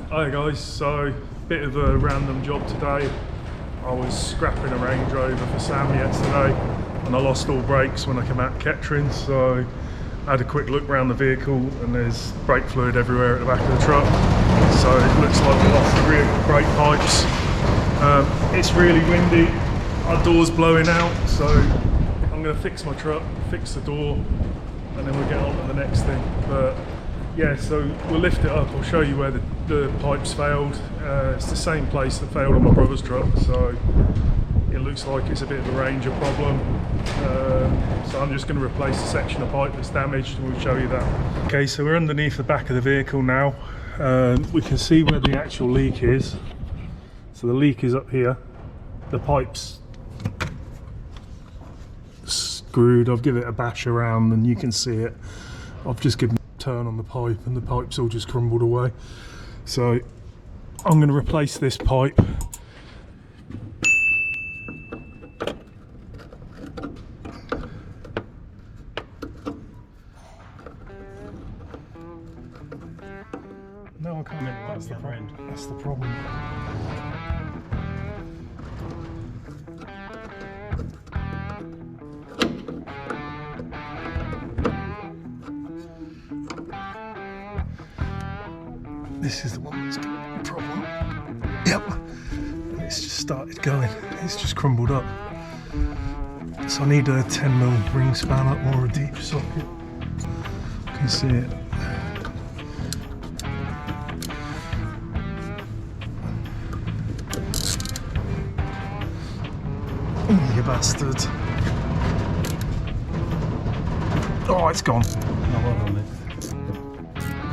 Hi guys, so bit of a random job today. I was scrapping a Range Rover for Sam yesterday and I lost all brakes when I came out Kettering, so I had a quick look around the vehicle and there's brake fluid everywhere at the back of the truck, so it looks like we lost the rear brake pipes. It's really windy, our door's blowing out, so I'm going to fix my truck, fix the door, and then we'll get on to the next thing. But yeah, so we'll lift it up, I'll show you where the pipes failed. It's the same place that failed on my brother's truck, so it looks like it's a bit of a Ranger problem. So I'm just going to replace the section of pipe that's damaged and we'll show you that. Okay, so we're underneath the back of the vehicle now. We can see where the actual leak is. So the leak is up here. The pipe's screwed. I've given it a bash around and you can see it. I've just given turn on the pipe and the pipe's all just crumbled away, so I'm going to replace this pipe. No, I can't. That's the problem. That's the problem. This is the one that's got the problem. Yep. And it's just started going. It's just crumbled up. So I need a 10mm ring span up or a deep socket. You can see it. Oh, you bastard. Oh, it's gone. No, well done, mate.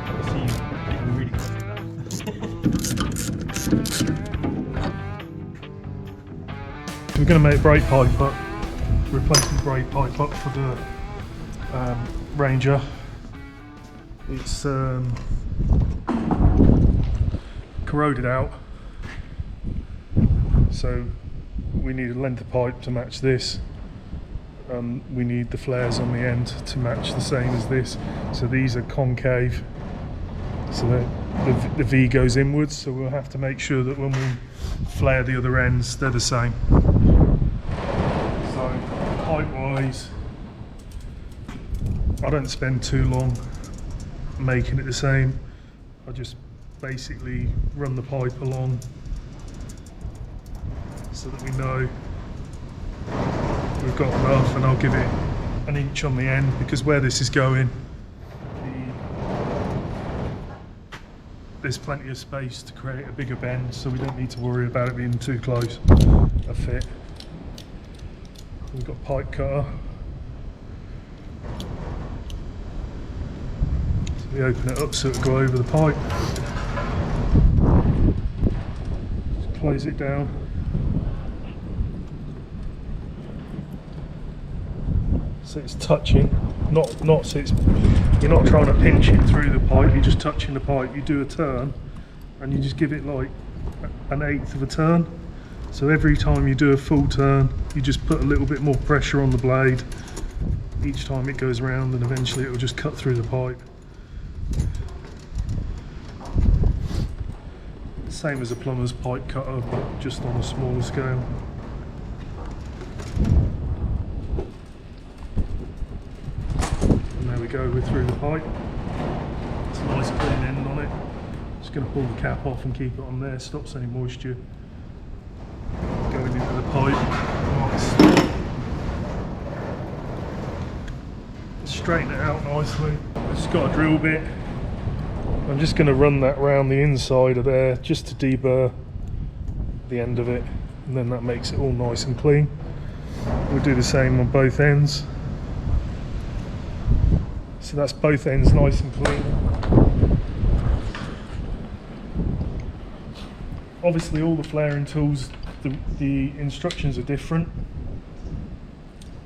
I see you getting really close to that. We're going to make brake pipe up, replacing brake pipe up for the Ranger. It's corroded out, so we need a length of pipe to match this. We need the flares on the end to match the same as this. So these are concave, so that the V goes inwards, so we'll have to make sure that when we flare the other ends they're the same. So pipe wise, I don't spend too long making it the same. I just basically run the pipe along so that we know we've got enough, and I'll give it an inch on the end because where this is going, there's plenty of space to create a bigger bend, so we don't need to worry about it being too close a fit. We've got pipe cutter. So we open it up so it'll go over the pipe. Just close it down. So it's touching, not so it's, you're not trying to pinch it through the pipe, you're just touching the pipe. You do a turn and you just give it like an eighth of a turn. So every time you do a full turn, you just put a little bit more pressure on the blade each time it goes round, and eventually it will just cut through the pipe. Same as a plumber's pipe cutter, but just on a smaller scale. There we go, we're through the pipe. It's a nice clean end on it. Just going to pull the cap off and keep it on there, stops any moisture going into the pipe. Straighten it out nicely. I've just got a drill bit. I'm just going to run that round the inside of there just to deburr the end of it, and then that makes it all nice and clean. We'll do the same on both ends. So that's both ends nice and clean. Obviously all the flaring tools, the instructions are different.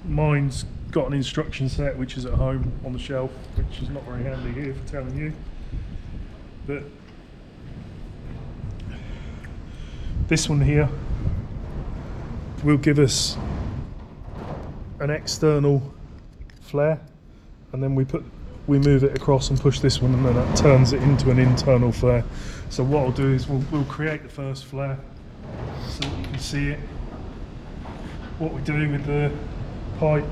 Mine's got an instruction set which is at home on the shelf, which is not very handy here for telling you. But this one here will give us an external flare, and then we put we move it across and push this one, and then that turns it into an internal flare. So what I'll do is we'll create the first flare so that you can see it. What we do with the pipe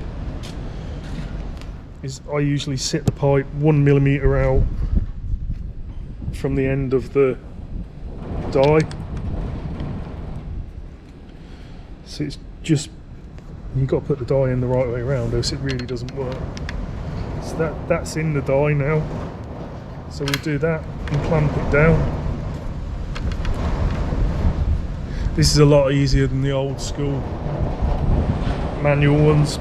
is I usually sit the pipe 1 millimeter out from the end of the die. So it's just, you've got to put the die in the right way around, else it really doesn't work. So that's in the die now. So we'll do that and clamp it down. This is a lot easier than the old school manual ones.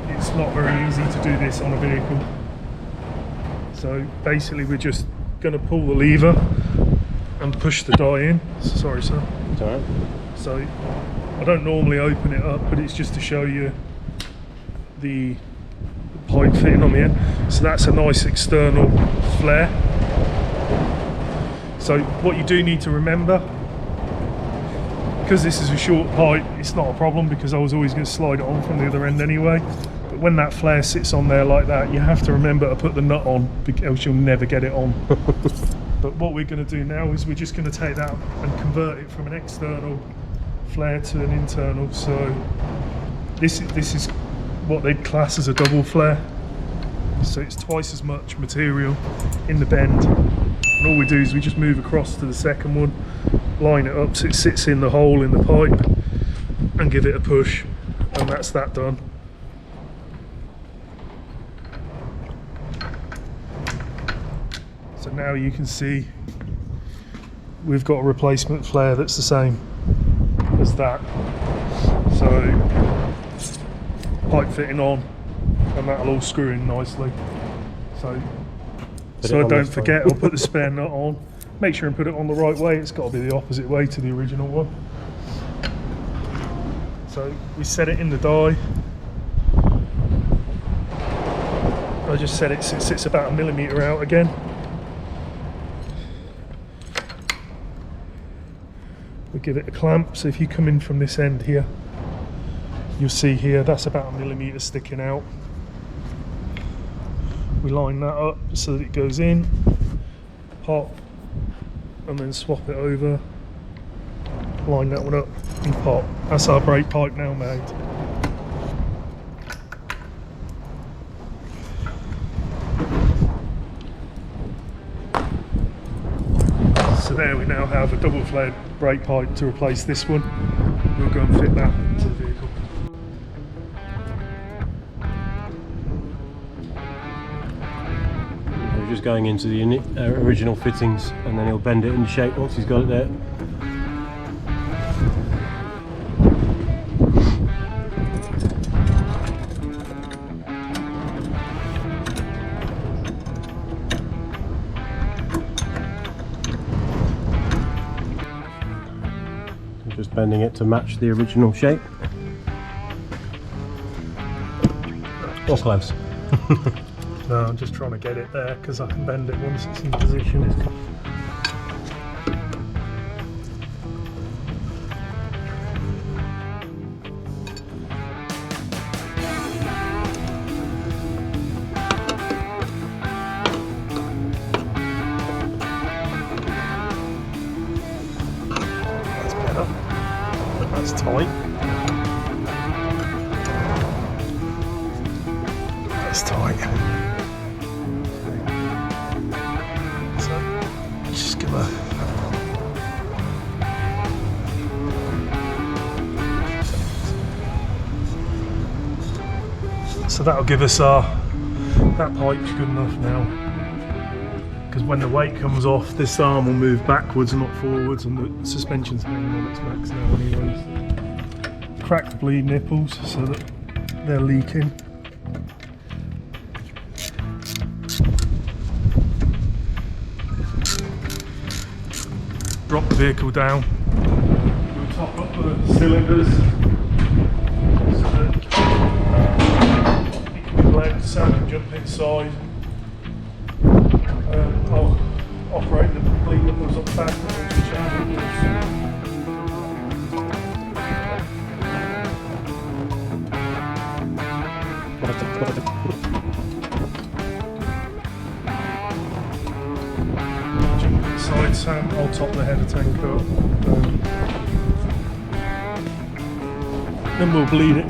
It's not very easy to do this on a vehicle. So basically we're just going to pull the lever and push the die in. Sorry sir. It's alright. So I don't normally open it up, but it's just to show you the pipe fitting on the end. So that's a nice external flare. So what you do need to remember, because this is a short pipe, it's not a problem because I was always going to slide it on from the other end anyway. But when that flare sits on there like that, you have to remember to put the nut on, else you'll never get it on. But what we're going to do now is we're just going to take that and convert it from an external flare to an internal. So this is what they'd class as a double flare. So it's twice as much material in the bend. And all we do is we just move across to the second one, line it up so it sits in the hole in the pipe, and give it a push, and that's that done. So now you can see we've got a replacement flare that's the same as that. So pipe fitting on, and that'll all screw in nicely. So I don't forget, I'll put the spare nut on. Make sure and put it on the right way. It's got to be the opposite way to the original one. So we set it in the die. I just set it so it sits about 1 millimeter out again. We give it a clamp. So if you come in from this end here, you'll see here that's about 1 millimeter sticking out. We line that up so that it goes in, pop, and then swap it over, line that one up and pop. That's our brake pipe now made. So there we now have a double flared brake pipe to replace this one. We'll go and fit that into the vehicle. Just going into the original fittings, and then he'll bend it in shape once he's got it there. I'm just bending it to match the original shape. Or close. No, I'm just trying to get it there because I can bend it once it's in position. That's better. That's tight. That's tight. So that'll give us that pipe's good enough now, because when the weight comes off, this arm will move backwards and not forwards, and the suspension's hanging on its max now anyways. Crack the bleed nipples so that they're leaking. Drop the vehicle down. We'll top up the cylinders so that it can be bled, Sam can jump inside. I'll operate the bleed nipples up back and I'll top the header tank up. Then we'll bleed it.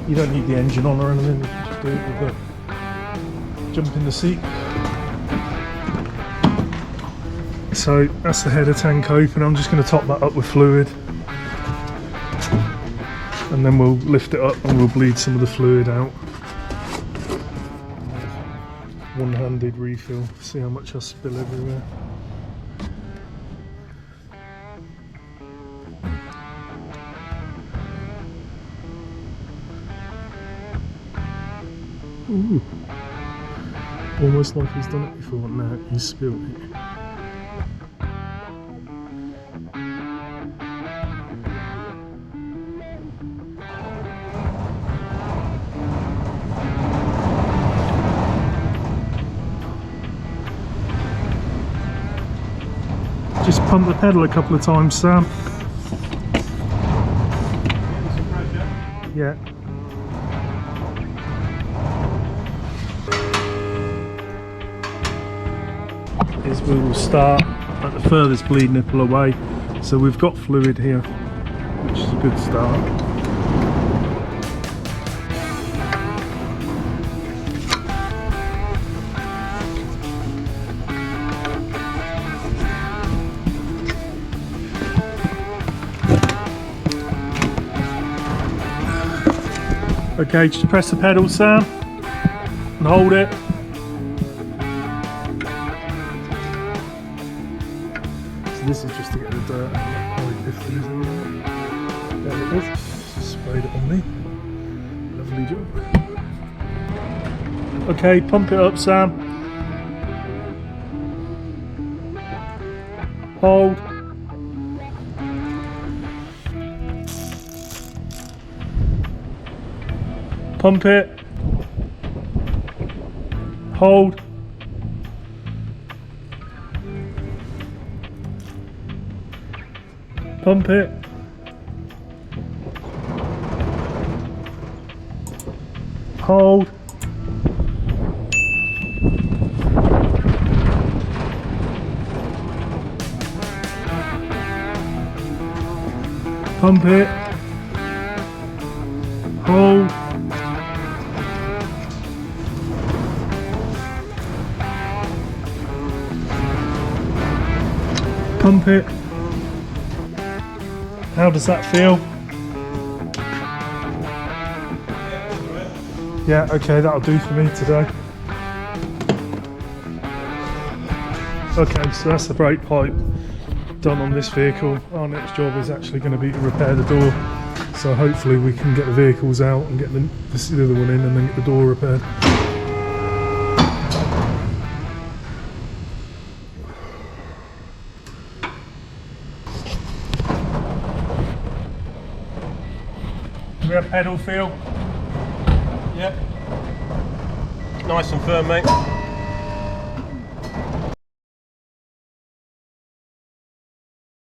You don't need the engine on or anything, you can just do it with the jump in the seat. So that's the header tank open. I'm just going to top that up with fluid. And then we'll lift it up and we'll bleed some of the fluid out. One-handed refill, see how much I spill everywhere. Ooh. Almost like he's done it before. Now he's spilled it. Just pump the pedal a couple of times, Sam. Yeah. Is we will start at the furthest bleed nipple away. So we've got fluid here, which is a good start. Okay, just press the pedal, Sam, and hold it. So this is just to get the dirt out of the pipe if there is any. There it is. Just sprayed it on me. Lovely job. Okay, pump it up, Sam. Hold. Pump it. Hold. Pump it. Hold. Pump it. Hold. Pump it. How does that feel? Yeah, okay, that'll do for me today. Okay, so that's the brake pipe done on this vehicle. Our next job is actually going to be to repair the door. So hopefully we can get the vehicles out and get the other one in and then get the door repaired. Rear pedal feel? Yep. Nice and firm, mate.